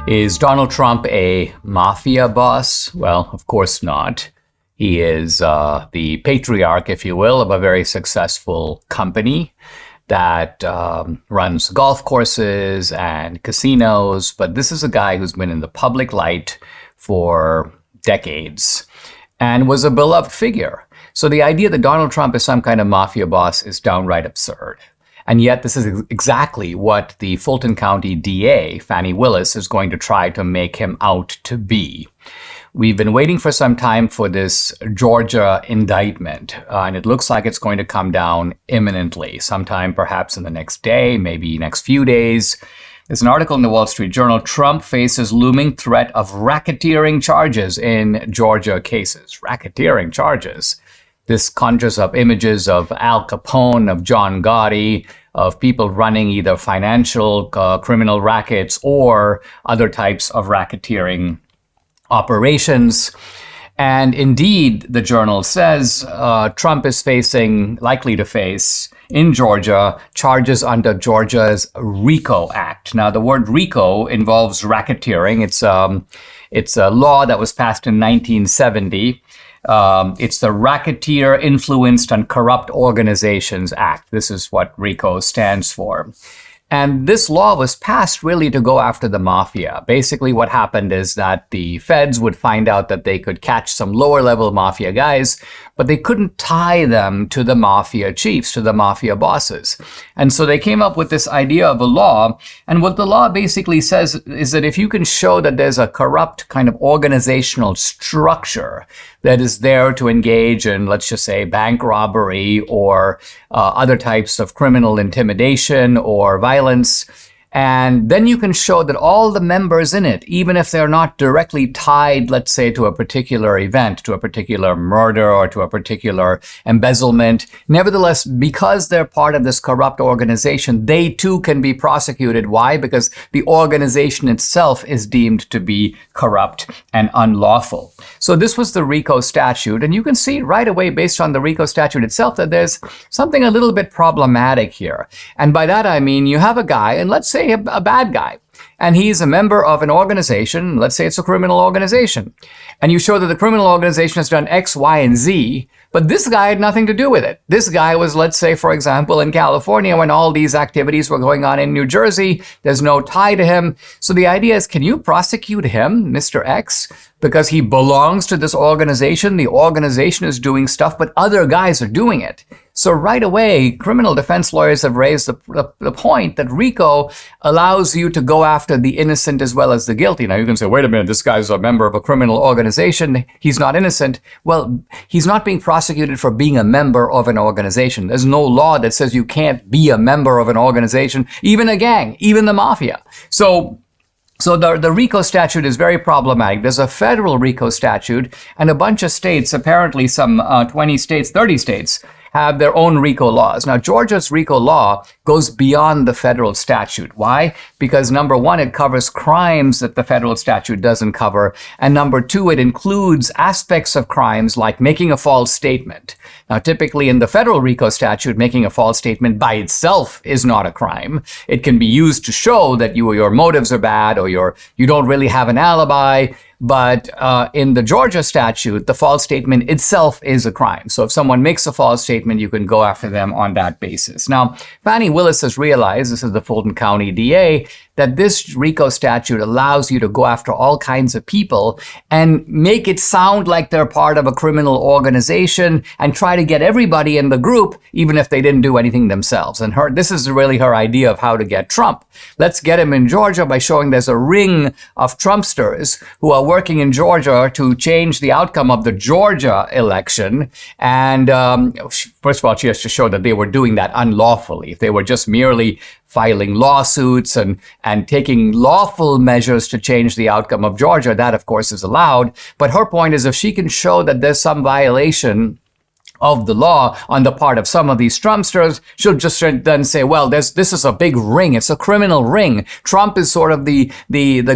Is Donald Trump a mafia boss? Well, of course not. He is the patriarch, if you will, of a very successful company that runs golf courses and casinos. But this is a guy who's been in the public light for decades and was a beloved figure. So the idea that Donald Trump is some kind of mafia boss is downright absurd. And yet this is exactly what the Fulton County DA, Fani Willis, is going to try to make him out to be. We've been waiting for some time for this Georgia indictment, and it looks like it's going to come down imminently, sometime perhaps in the next day, maybe next few days. There's an article in the Wall Street Journal: Trump faces looming threat of racketeering charges in Georgia cases. Racketeering charges. This conjures up images of Al Capone, of John Gotti, of people running either financial criminal rackets or other types of racketeering operations. And indeed, the journal says Trump is likely to face, in Georgia, charges under Georgia's RICO Act. Now, the word RICO involves racketeering. It's a law that was passed in 1970. It's the Racketeer Influenced and Corrupt Organizations Act. This is what RICO stands for. And this law was passed really to go after the mafia. Basically, what happened is that the feds would find out that they could catch some lower-level mafia guys, but they couldn't tie them to the mafia chiefs, to the mafia bosses. And so they came up with this idea of a law. And what the law basically says is that if you can show that there's a corrupt kind of organizational structure that is there to engage in, let's just say, bank robbery or other types of criminal intimidation or violence, and then you can show that all the members in it, even if they're not directly tied, let's say, to a particular event, to a particular murder or to a particular embezzlement, nevertheless, because they're part of this corrupt organization, they too can be prosecuted. Why? Because the organization itself is deemed to be corrupt and unlawful. So this was the RICO statute, and you can see right away, based on the RICO statute itself, that there's something a little bit problematic here. And by that I mean you have a guy, and let's say a bad guy, and he's a member of an organization, let's say it's a criminal organization, and you show that the criminal organization has done X, Y, and Z, but this guy had nothing to do with it. This guy was, let's say, for example, in California when all these activities were going on in New Jersey. There's no tie to him. So the idea is, can you prosecute him, Mr. X, because he belongs to this organization? The organization is doing stuff, but other guys are doing it. So right away, criminal defense lawyers have raised the point that RICO allows you to go after the innocent as well as the guilty. Now you can say, wait a minute, this guy's a member of a criminal organization. He's not innocent. Well, he's not being prosecuted for being a member of an organization. There's no law that says you can't be a member of an organization, even a gang, even the mafia. So the RICO statute is very problematic. There's a federal RICO statute, and a bunch of states, apparently some 20 states, 30 states, have their own RICO laws. Now, Georgia's RICO law goes beyond the federal statute. Why? Because number one, it covers crimes that the federal statute doesn't cover. And number two, it includes aspects of crimes like making a false statement. Now, typically in the federal RICO statute, making a false statement by itself is not a crime. It can be used to show that your motives are bad or you don't really have an alibi. But in the Georgia statute, the false statement itself is a crime. So if someone makes a false statement, you can go after them on that basis. Now, Fani Willis has realized, this is the Fulton County DA, that this RICO statute allows you to go after all kinds of people and make it sound like they're part of a criminal organization and try to get everybody in the group, even if they didn't do anything themselves. And this is really her idea of how to get Trump. Let's get him in Georgia by showing there's a ring of Trumpsters who are working in Georgia to change the outcome of the Georgia election. And first of all, she has to show that they were doing that unlawfully. If they were just merely filing lawsuits and taking lawful measures to change the outcome of Georgia, that of course is allowed. But her point is, if she can show that there's some violation of the law on the part of some of these Trumpsters, she'll just then say, well, this is a big ring. It's a criminal ring. Trump is sort of the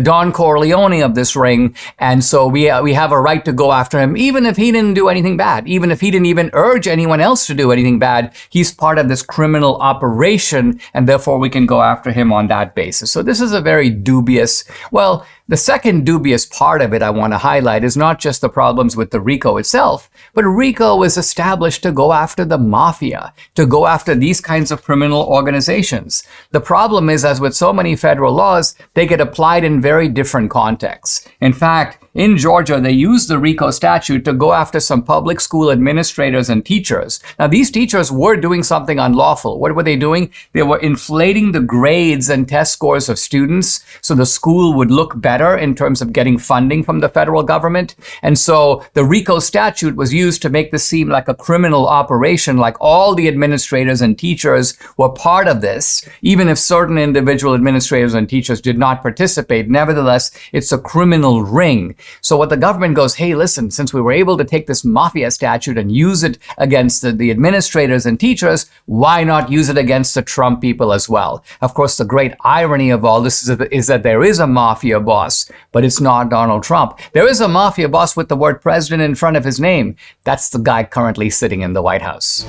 Don Corleone of this ring. And so we have a right to go after him, even if he didn't do anything bad, even if he didn't even urge anyone else to do anything bad. He's part of this criminal operation, and therefore we can go after him on that basis. So this is a very dubious, well, The second dubious part of it I want to highlight is not just the problems with the RICO itself, but RICO was established to go after the mafia, to go after these kinds of criminal organizations. The problem is, as with so many federal laws, they get applied in very different contexts. In fact, in Georgia, they used the RICO statute to go after some public school administrators and teachers. Now, these teachers were doing something unlawful. What were they doing? They were inflating the grades and test scores of students so the school would look better in terms of getting funding from the federal government. And so the RICO statute was used to make this seem like a criminal operation, like all the administrators and teachers were part of this, even if certain individual administrators and teachers did not participate. Nevertheless, it's a criminal ring. So what the government goes, hey, listen, since we were able to take this mafia statute and use it against the administrators and teachers, why not use it against the Trump people as well? Of course, the great irony of all this is that there is a mafia boss, but it's not Donald Trump. There is a mafia boss with the word president in front of his name. That's the guy currently sitting in the White House.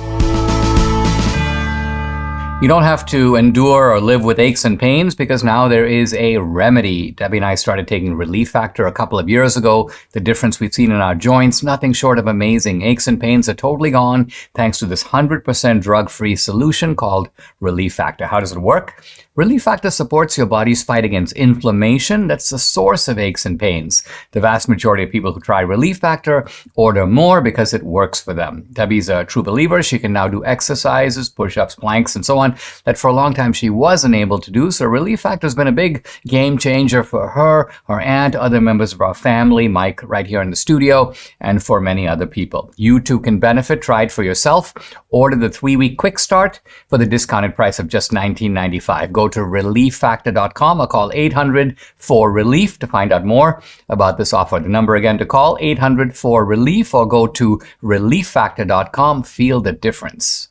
You don't have to endure or live with aches and pains because now there is a remedy. Debbie and I started taking Relief Factor a couple of years ago. The difference we've seen in our joints, nothing short of amazing. Aches and pains are totally gone thanks to this 100% drug-free solution called Relief Factor. How does it work? Relief Factor supports your body's fight against inflammation. That's the source of aches and pains. The vast majority of people who try Relief Factor order more because it works for them. Debbie's a true believer. She can now do exercises, push-ups, planks, and so on that for a long time she wasn't able to do. So Relief Factor has been a big game changer for her, her aunt, other members of our family, Mike right here in the studio, and for many other people. You too can benefit. Try it for yourself. Order the 3-week quick start for the discounted price of just $19.95. Go to relieffactor.com or call 800-4RELIEF to find out more about this offer. The number again to call, 800-4RELIEF, or go to relieffactor.com. Feel the difference.